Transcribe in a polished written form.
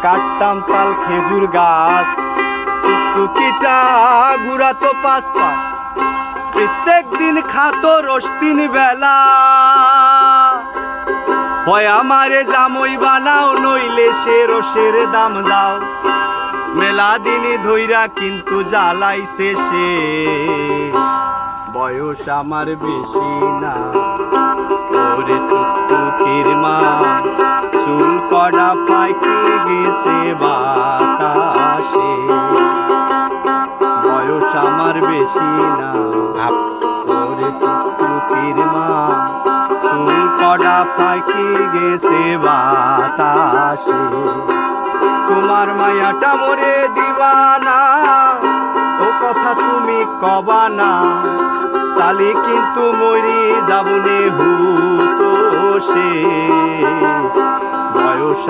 কাটতাম তাল খেজুর গাছ, টুকটুকিটা ঘুরাতো পাশ পাশ, প্রত্যেক দিন খাতো রোজ 3 বেলা। হয় আমারে জামই বানাও, নইলে সে রসের দাম দাও। মেলা দিনই ধইরা কিন্তু জ্বালাইছে সে, বয়স আমার বেশি না। ওরে টুকটুকির মা, চুল কড়া পাইকে গেছে বাতাসে, বয়স আমার বেশি না। ওরে টুকটুকির মা, চুল কড়া পাইকে গেছে বাতাসে। তোমার মায়াটা মোরে দিবানা, ও কথা তুমি কবানা, তালি কিন্তু মরি যাবনে হুতো সে, বয়স